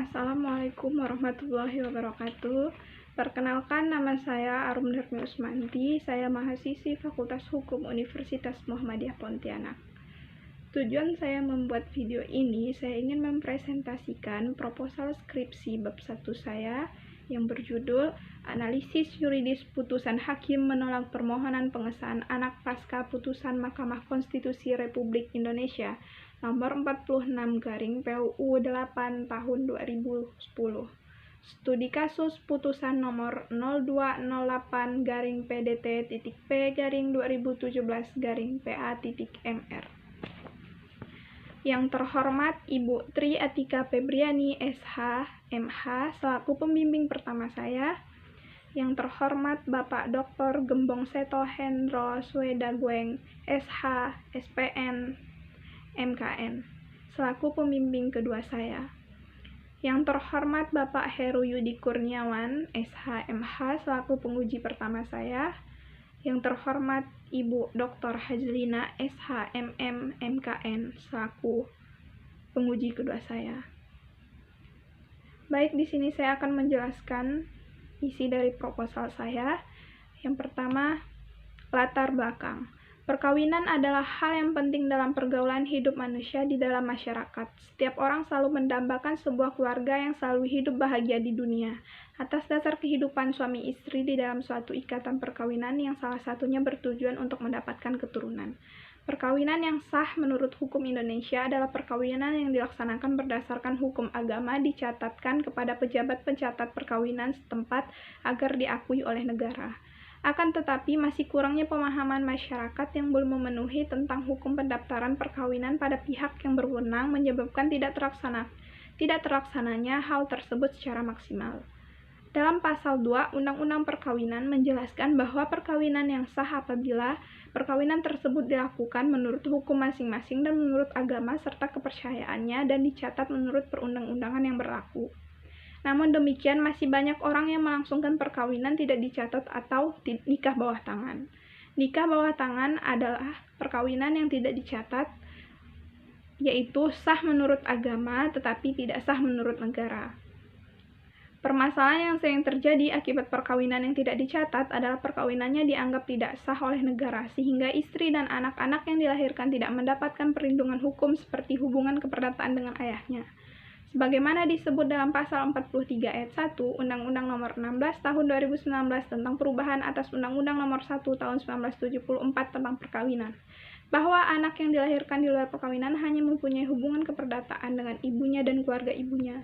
Assalamualaikum warahmatullahi wabarakatuh. Perkenalkan, nama saya Arum Darmi Usmanti. Saya mahasiswi Fakultas Hukum Universitas Muhammadiyah Pontianak. Tujuan saya membuat video ini, saya ingin mempresentasikan proposal skripsi bab 1 saya yang berjudul Analisis Yuridis Putusan Hakim Menolak Permohonan Pengesahan Anak Pasca Putusan Mahkamah Konstitusi Republik Indonesia nomor 46/PUU 8 tahun 2010. Studi kasus putusan nomor 0208-PDT.P/2017-PA.MR. Yang terhormat Ibu Tri Atika Febriani, SH, MH, selaku pembimbing pertama saya. Yang terhormat Bapak Dr. Gembong Seto Hendro Swedagweng, SH, SPN, MKN, selaku pembimbing kedua saya. Yang terhormat Bapak Heru Yudi Kurniawan, SH, MH, selaku penguji pertama saya. Yang terhormat Ibu Dr. Hajlina, SH, MM, MKN, selaku penguji kedua saya. Baik, di sini saya akan menjelaskan isi dari proposal saya. Yang pertama, latar belakang. Perkawinan adalah hal yang penting dalam pergaulan hidup manusia di dalam masyarakat. Setiap orang selalu mendambakan sebuah keluarga yang selalu hidup bahagia di dunia, atas dasar kehidupan suami istri di dalam suatu ikatan perkawinan yang salah satunya bertujuan untuk mendapatkan keturunan. Perkawinan yang sah menurut hukum Indonesia adalah perkawinan yang dilaksanakan berdasarkan hukum agama, dicatatkan kepada pejabat pencatat perkawinan setempat agar diakui oleh negara. Akan tetapi, masih kurangnya pemahaman masyarakat yang belum memenuhi tentang hukum pendaftaran perkawinan pada pihak yang berwenang menyebabkan tidak terlaksananya hal tersebut secara maksimal. Dalam pasal 2 Undang-Undang Perkawinan menjelaskan bahwa perkawinan yang sah apabila perkawinan tersebut dilakukan menurut hukum masing-masing dan menurut agama serta kepercayaannya dan dicatat menurut perundang-undangan yang berlaku. Namun demikian, masih banyak orang yang melangsungkan perkawinan tidak dicatat atau nikah bawah tangan. Nikah bawah tangan adalah perkawinan yang tidak dicatat, yaitu sah menurut agama tetapi tidak sah menurut negara. Permasalahan yang sering terjadi akibat perkawinan yang tidak dicatat adalah perkawinannya dianggap tidak sah oleh negara, sehingga istri dan anak-anak yang dilahirkan tidak mendapatkan perlindungan hukum seperti hubungan keperdataan dengan ayahnya. Sebagaimana disebut dalam pasal 43 ayat 1 Undang-Undang Nomor 16 Tahun 2019 tentang perubahan atas Undang-Undang Nomor 1 Tahun 1974 tentang perkawinan, bahwa anak yang dilahirkan di luar perkawinan hanya mempunyai hubungan keperdataan dengan ibunya dan keluarga ibunya.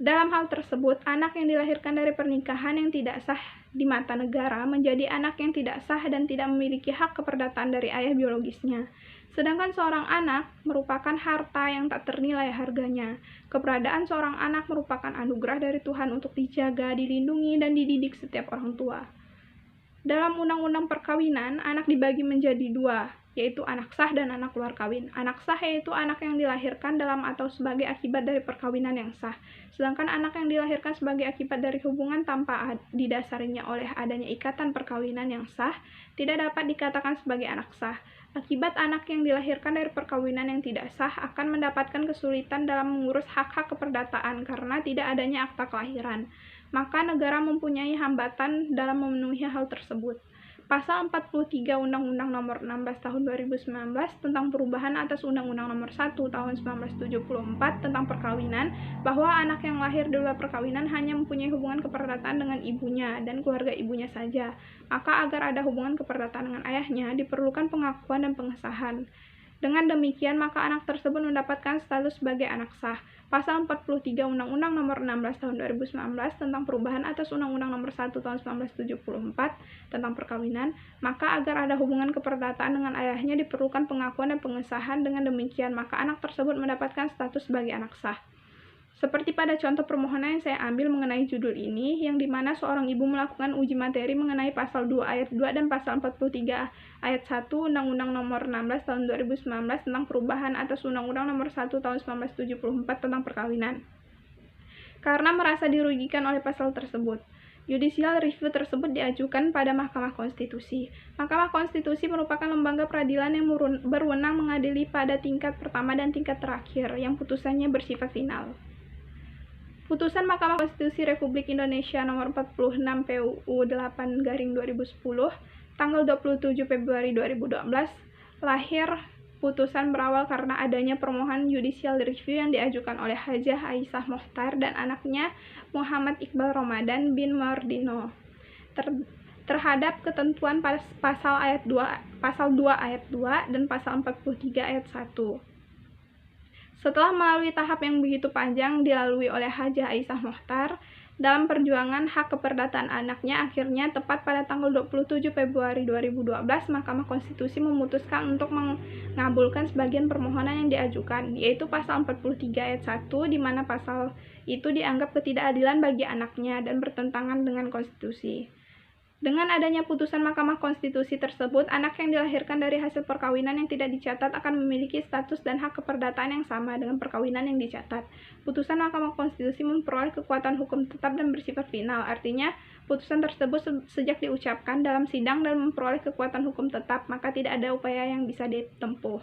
Dalam hal tersebut, anak yang dilahirkan dari pernikahan yang tidak sah di mata negara menjadi anak yang tidak sah dan tidak memiliki hak keperdataan dari ayah biologisnya. Sedangkan seorang anak merupakan harta yang tak ternilai harganya. Keberadaan seorang anak merupakan anugerah dari Tuhan untuk dijaga, dilindungi, dan dididik setiap orang tua. Dalam Undang-Undang Perkawinan, anak dibagi menjadi dua, yaitu anak sah dan anak luar kawin. Anak sah yaitu anak yang dilahirkan dalam atau sebagai akibat dari perkawinan yang sah. Sedangkan anak yang dilahirkan sebagai akibat dari hubungan tanpa didasarinya oleh adanya ikatan perkawinan yang sah, tidak dapat dikatakan sebagai anak sah. Akibat anak yang dilahirkan dari perkawinan yang tidak sah akan mendapatkan kesulitan dalam mengurus hak-hak keperdataan karena tidak adanya akta kelahiran. Maka negara mempunyai hambatan dalam memenuhi hal tersebut. Pasal 43 Undang-Undang Nomor 16 Tahun 2019 tentang perubahan atas Undang-Undang Nomor 1 Tahun 1974 tentang perkawinan, bahwa anak yang lahir di luar perkawinan hanya mempunyai hubungan keperdataan dengan ibunya dan keluarga ibunya saja. Maka agar ada hubungan keperdataan dengan ayahnya, diperlukan pengakuan dan pengesahan. Dengan demikian, maka anak tersebut mendapatkan status sebagai anak sah. Pasal 43 Undang-Undang Nomor 16 Tahun 2019 tentang perubahan atas Undang-Undang Nomor 1 Tahun 1974 tentang perkawinan, maka agar ada hubungan keperdataan dengan ayahnya diperlukan pengakuan dan pengesahan. Dengan demikian, maka anak tersebut mendapatkan status sebagai anak sah. Seperti pada contoh permohonan yang saya ambil mengenai judul ini, yang dimana seorang ibu melakukan uji materi mengenai pasal 2 ayat 2 dan pasal 43 ayat 1 Undang-Undang Nomor 16 Tahun 2019 tentang perubahan atas Undang-Undang Nomor 1 Tahun 1974 tentang perkawinan. Karena merasa dirugikan oleh pasal tersebut, judicial review tersebut diajukan pada Mahkamah Konstitusi. Mahkamah Konstitusi merupakan lembaga peradilan yang berwenang mengadili pada tingkat pertama dan tingkat terakhir, yang putusannya bersifat final. Putusan Mahkamah Konstitusi Republik Indonesia nomor 46 PUU 8/2010 tanggal 27 Februari 2012 lahir. Putusan berawal karena adanya permohonan judicial review yang diajukan oleh Hajah Aisyah Mohtar dan anaknya Muhammad Iqbal Ramadan bin Mardino terhadap ketentuan pasal 2 ayat 2 dan pasal 43 ayat 1. Setelah melalui tahap yang begitu panjang dilalui oleh Hajah Aisyah Mohtar dalam perjuangan hak keperdataan anaknya, akhirnya tepat pada tanggal 27 Februari 2012 Mahkamah Konstitusi memutuskan untuk mengabulkan sebagian permohonan yang diajukan, yaitu pasal 43 ayat 1, di mana pasal itu dianggap ketidakadilan bagi anaknya dan bertentangan dengan konstitusi. Dengan adanya putusan Mahkamah Konstitusi tersebut, anak yang dilahirkan dari hasil perkawinan yang tidak dicatat akan memiliki status dan hak keperdataan yang sama dengan perkawinan yang dicatat. Putusan Mahkamah Konstitusi memperoleh kekuatan hukum tetap dan bersifat final. Artinya, putusan tersebut sejak diucapkan dalam sidang dan memperoleh kekuatan hukum tetap, maka tidak ada upaya yang bisa ditempuh.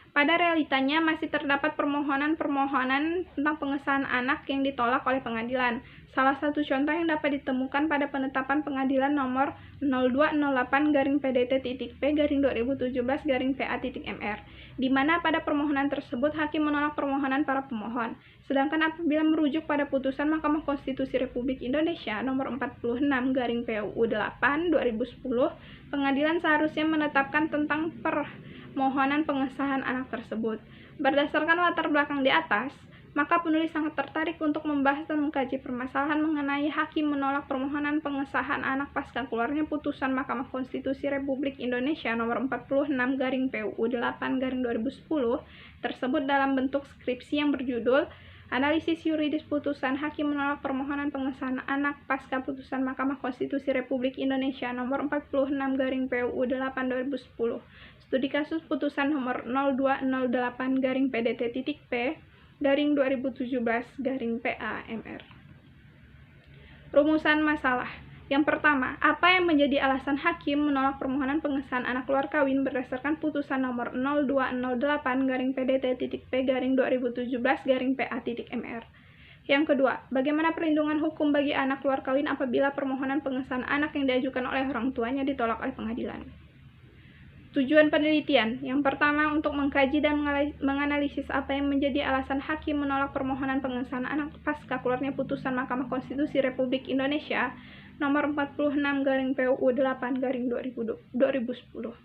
Pada realitanya, masih terdapat permohonan-permohonan tentang pengesahan anak yang ditolak oleh pengadilan. Salah satu contoh yang dapat ditemukan pada penetapan pengadilan nomor 0208-PDT.P/2017-PA.MR, di mana pada permohonan tersebut hakim menolak permohonan para pemohon. Sedangkan apabila merujuk pada putusan Mahkamah Konstitusi Republik Indonesia nomor 46/PUU 8/2010, pengadilan seharusnya menetapkan tentang permohonan pengesahan anak tersebut. Berdasarkan latar belakang di atas, maka penulis sangat tertarik untuk membahas dan mengkaji permasalahan mengenai hakim menolak permohonan pengesahan anak pasca keluarnya putusan Mahkamah Konstitusi Republik Indonesia nomor 46/PUU 8/2010 tersebut dalam bentuk skripsi yang berjudul Analisis Yuridis Putusan Hakim Menolak Permohonan Pengesahan Anak Pasca Putusan Mahkamah Konstitusi Republik Indonesia nomor 46/PUU 8/2010. Studi kasus putusan nomor 0208-PDT.P/2017-PA.MR. Rumusan masalah. Yang pertama, apa yang menjadi alasan hakim menolak permohonan pengesahan anak luar kawin berdasarkan putusan nomor 0208-PDT.P/2017-PA.MR. Yang kedua, bagaimana perlindungan hukum bagi anak luar kawin apabila permohonan pengesahan anak yang diajukan oleh orang tuanya ditolak oleh pengadilan. Tujuan penelitian. Yang pertama, untuk mengkaji dan menganalisis apa yang menjadi alasan hakim menolak permohonan pengesahan anak pasca keluarnya putusan Mahkamah Konstitusi Republik Indonesia nomor 46/PUU 8/2010.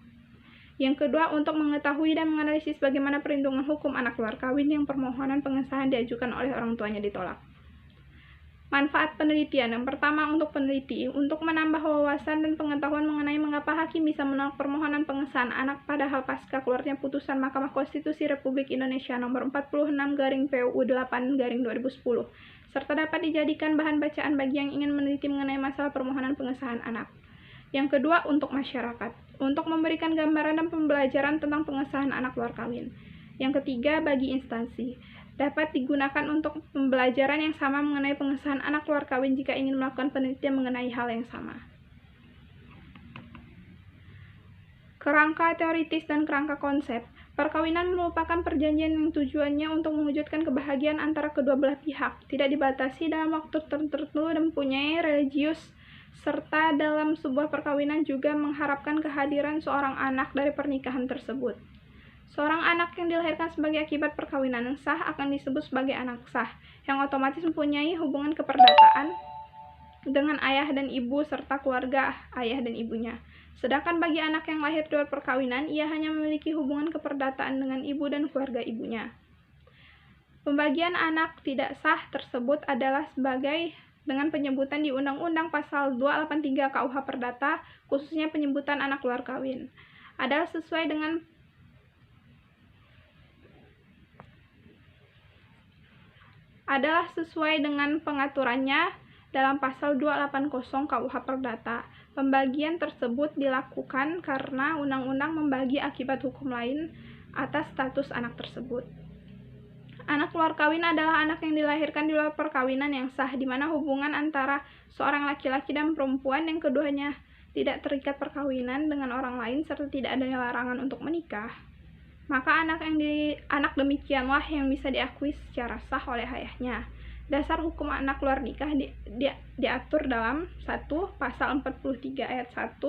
Yang kedua, untuk mengetahui dan menganalisis bagaimana perlindungan hukum anak luar kawin yang permohonan pengesahan diajukan oleh orang tuanya ditolak. Manfaat penelitian. Yang pertama, untuk peneliti, untuk menambah wawasan dan pengetahuan mengenai mengapa hakim bisa menolak permohonan pengesahan anak padahal pasca keluarnya putusan Mahkamah Konstitusi Republik Indonesia nomor 46/PUU 8/2010, serta dapat dijadikan bahan bacaan bagi yang ingin meneliti mengenai masalah permohonan pengesahan anak. Yang kedua, untuk masyarakat, untuk memberikan gambaran dan pembelajaran tentang pengesahan anak luar kawin. Yang ketiga, bagi instansi, dapat digunakan untuk pembelajaran yang sama mengenai pengesahan anak luar kawin jika ingin melakukan penelitian mengenai hal yang sama. Kerangka teoritis dan kerangka konsep. Perkawinan merupakan perjanjian yang tujuannya untuk mewujudkan kebahagiaan antara kedua belah pihak, tidak dibatasi dalam waktu tertentu dan mempunyai religius, serta dalam sebuah perkawinan juga mengharapkan kehadiran seorang anak dari pernikahan tersebut. Seorang anak yang dilahirkan sebagai akibat perkawinan yang sah akan disebut sebagai anak sah, yang otomatis mempunyai hubungan keperdataan dengan ayah dan ibu serta keluarga ayah dan ibunya. Sedangkan bagi anak yang lahir dari perkawinan, ia hanya memiliki hubungan keperdataan dengan ibu dan keluarga ibunya. Pembagian anak tidak sah tersebut adalah sebagai dengan penyebutan di Undang-Undang Pasal 283 KUH Perdata, khususnya penyebutan anak luar kawin, adalah sesuai dengan pengaturannya dalam pasal 280 KUH Perdata. Pembagian tersebut dilakukan karena undang-undang membagi akibat hukum lain atas status anak tersebut. Anak luar kawin adalah anak yang dilahirkan di luar perkawinan yang sah, di mana hubungan antara seorang laki-laki dan perempuan yang keduanya tidak terikat perkawinan dengan orang lain serta tidak adanya larangan untuk menikah. Maka anak demikianlah yang bisa diakui secara sah oleh ayahnya. Dasar hukum anak luar nikah diatur dalam 1. Pasal 43 ayat 1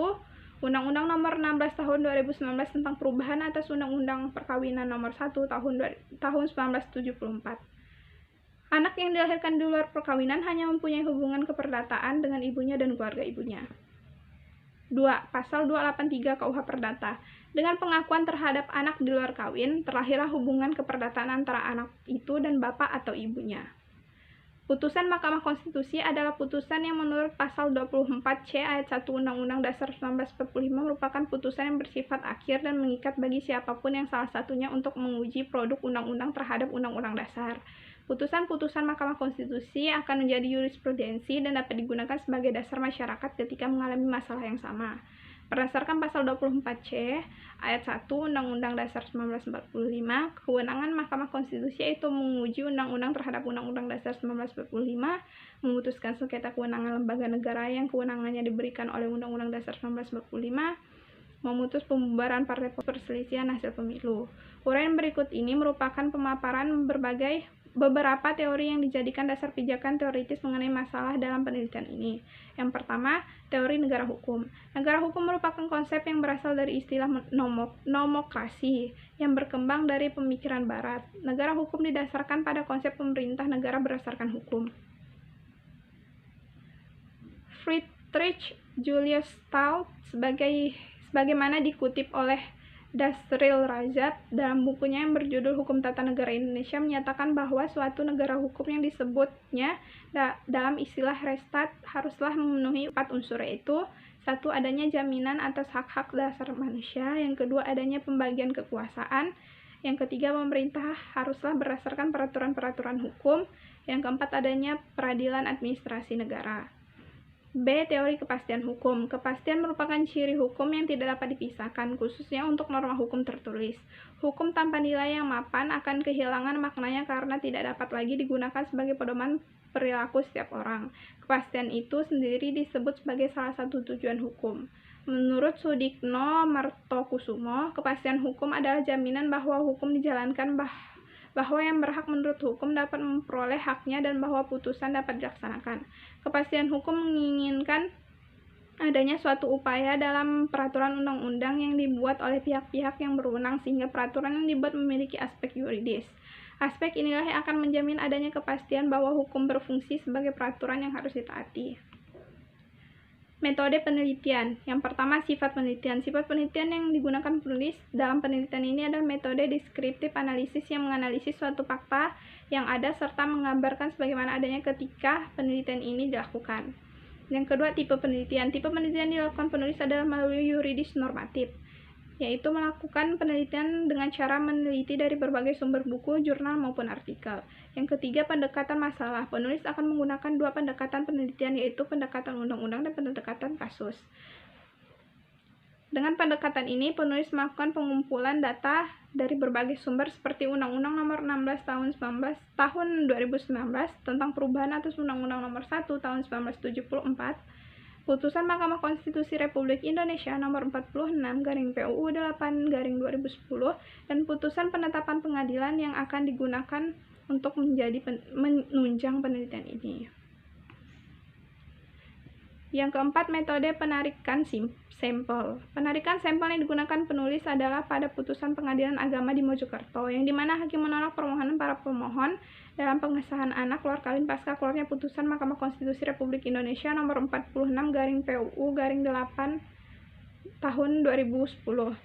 Undang-Undang Nomor 16 Tahun 2019 tentang perubahan atas Undang-Undang Perkawinan Nomor 1 Tahun 1974. Anak yang dilahirkan di luar perkawinan hanya mempunyai hubungan keperdataan dengan ibunya dan keluarga ibunya. 2. Pasal 283 KUH Perdata. Dengan pengakuan terhadap anak di luar kawin, terlahirlah hubungan keperdataan antara anak itu dan bapak atau ibunya. Putusan Mahkamah Konstitusi adalah putusan yang menurut pasal 24C ayat 1 Undang-Undang Dasar 1945 merupakan putusan yang bersifat akhir dan mengikat bagi siapapun yang salah satunya untuk menguji produk undang-undang terhadap undang-undang dasar. Putusan-putusan Mahkamah Konstitusi akan menjadi jurisprudensi dan dapat digunakan sebagai dasar masyarakat ketika mengalami masalah yang sama. Berdasarkan pasal 24C ayat 1 Undang-Undang Dasar 1945, kewenangan Mahkamah Konstitusi yaitu menguji undang-undang terhadap Undang-Undang Dasar 1945, memutuskan sengketa kewenangan lembaga negara yang kewenangannya diberikan oleh Undang-Undang Dasar 1945, memutus pembubaran partai perselisihan hasil pemilu. Uraian berikut ini merupakan pemaparan beberapa teori yang dijadikan dasar pijakan teoritis mengenai masalah dalam penelitian ini. Yang pertama, teori negara hukum. Negara hukum merupakan konsep yang berasal dari istilah nomokrasi yang berkembang dari pemikiran barat. Negara hukum didasarkan pada konsep pemerintah negara berdasarkan hukum. Friedrich Julius Stahl sebagaimana dikutip oleh Dasril Rajat dalam bukunya yang berjudul Hukum Tata Negara Indonesia menyatakan bahwa suatu negara hukum yang disebutnya dalam istilah Restat haruslah memenuhi 4 unsur, yaitu 1. Adanya jaminan atas hak-hak dasar manusia, yang kedua adanya pembagian kekuasaan, yang ketiga pemerintah haruslah berdasarkan peraturan-peraturan hukum, yang keempat adanya peradilan administrasi negara. B. Teori kepastian hukum. Kepastian merupakan ciri hukum yang tidak dapat dipisahkan, khususnya untuk norma hukum tertulis. Hukum tanpa nilai yang mapan akan kehilangan maknanya karena tidak dapat lagi digunakan sebagai pedoman perilaku setiap orang. Kepastian itu sendiri disebut sebagai salah satu tujuan hukum. Menurut Sudikno Martokusumo, kepastian hukum adalah jaminan bahwa hukum dijalankan, bahwa yang berhak menurut hukum dapat memperoleh haknya, dan bahwa putusan dapat dilaksanakan. Kepastian hukum menginginkan adanya suatu upaya dalam peraturan undang-undang yang dibuat oleh pihak-pihak yang berwenang sehingga peraturan yang dibuat memiliki aspek yuridis. Aspek inilah yang akan menjamin adanya kepastian bahwa hukum berfungsi sebagai peraturan yang harus ditaati. Metode penelitian. Yang pertama, sifat penelitian. Sifat penelitian yang digunakan penulis dalam penelitian ini adalah metode deskriptif analisis yang menganalisis suatu fakta yang ada serta menggambarkan sebagaimana adanya ketika penelitian ini dilakukan. Yang kedua, tipe penelitian. Tipe penelitian dilakukan penulis adalah melalui yuridis normatif, yaitu melakukan penelitian dengan cara meneliti dari berbagai sumber buku, jurnal, maupun artikel. Yang ketiga, pendekatan masalah. Penulis akan menggunakan 2 pendekatan penelitian, yaitu pendekatan undang-undang dan pendekatan kasus. Dengan pendekatan ini, penulis melakukan pengumpulan data dari berbagai sumber seperti Undang-Undang Nomor 16 Tahun 2019 tentang perubahan atas Undang-Undang Nomor 1 Tahun 1974, Putusan Mahkamah Konstitusi Republik Indonesia Nomor 46/PUU 8/2010, dan putusan penetapan pengadilan yang akan digunakan untuk menunjang penelitian ini. Yang keempat, metode penarikan sampel. Penarikan sampel yang digunakan penulis adalah pada putusan Pengadilan Agama di Mojokerto, yang dimana hakim menolak permohonan para pemohon dalam pengesahan anak luar kawin pasca keluarnya putusan Mahkamah Konstitusi Republik Indonesia Nomor 46/PUU-8 Tahun 2010.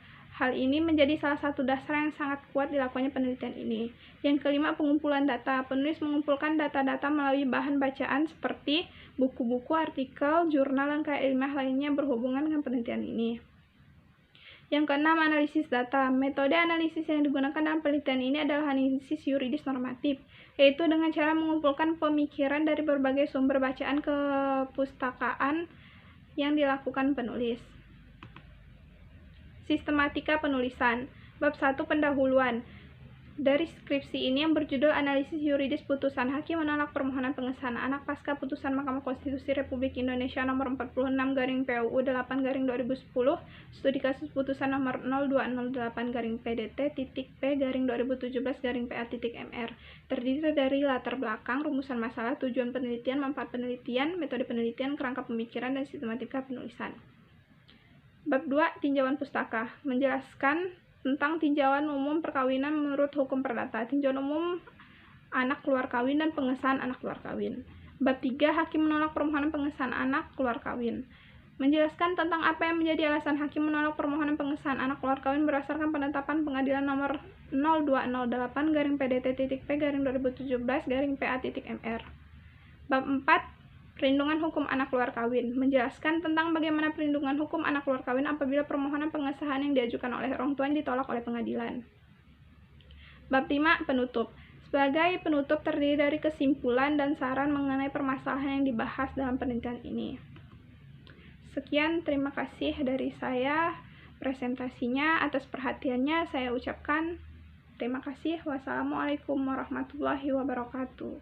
Hal ini menjadi salah satu dasar yang sangat kuat dilakukannya penelitian ini. Yang kelima, pengumpulan data. Penulis mengumpulkan data-data melalui bahan bacaan seperti buku-buku, artikel, jurnal, dan karya ilmiah lainnya berhubungan dengan penelitian ini. Yang keenam, analisis data. Metode analisis yang digunakan dalam penelitian ini adalah analisis yuridis normatif, yaitu dengan cara mengumpulkan pemikiran dari berbagai sumber bacaan kepustakaan yang dilakukan penulis. Sistematika penulisan. Bab 1, pendahuluan. dari skripsi ini yang berjudul Analisis Yuridis Putusan Hakim Menolak Permohonan Pengesahan Anak Pasca Putusan Mahkamah Konstitusi Republik Indonesia Nomor 46/PUU 8/2010, Studi Kasus Putusan Nomor 0208-PDT.P/2017-PA.MR, terdiri dari latar belakang, rumusan masalah, tujuan penelitian, manfaat penelitian, metode penelitian, kerangka pemikiran, dan sistematika penulisan. Bab 2. Tinjauan pustaka menjelaskan tentang tinjauan umum perkawinan menurut hukum perdata, tinjauan umum anak keluar kawin, dan pengesahan anak keluar kawin. Bab 3. Hakim menolak permohonan pengesahan anak keluar kawin menjelaskan tentang apa yang menjadi alasan hakim menolak permohonan pengesahan anak keluar kawin berdasarkan penetapan Pengadilan Nomor 0208-PDT.P/2017-PA.MR. Bab 4. Perlindungan hukum anak keluar kawin menjelaskan tentang bagaimana perlindungan hukum anak keluar kawin apabila permohonan pengesahan yang diajukan oleh orang tua ditolak oleh pengadilan. Bab 5. Penutup. Sebagai penutup terdiri dari kesimpulan dan saran mengenai permasalahan yang dibahas dalam penelitian ini. Sekian, terima kasih dari saya presentasinya. Atas perhatiannya saya ucapkan terima kasih. Wassalamualaikum warahmatullahi wabarakatuh.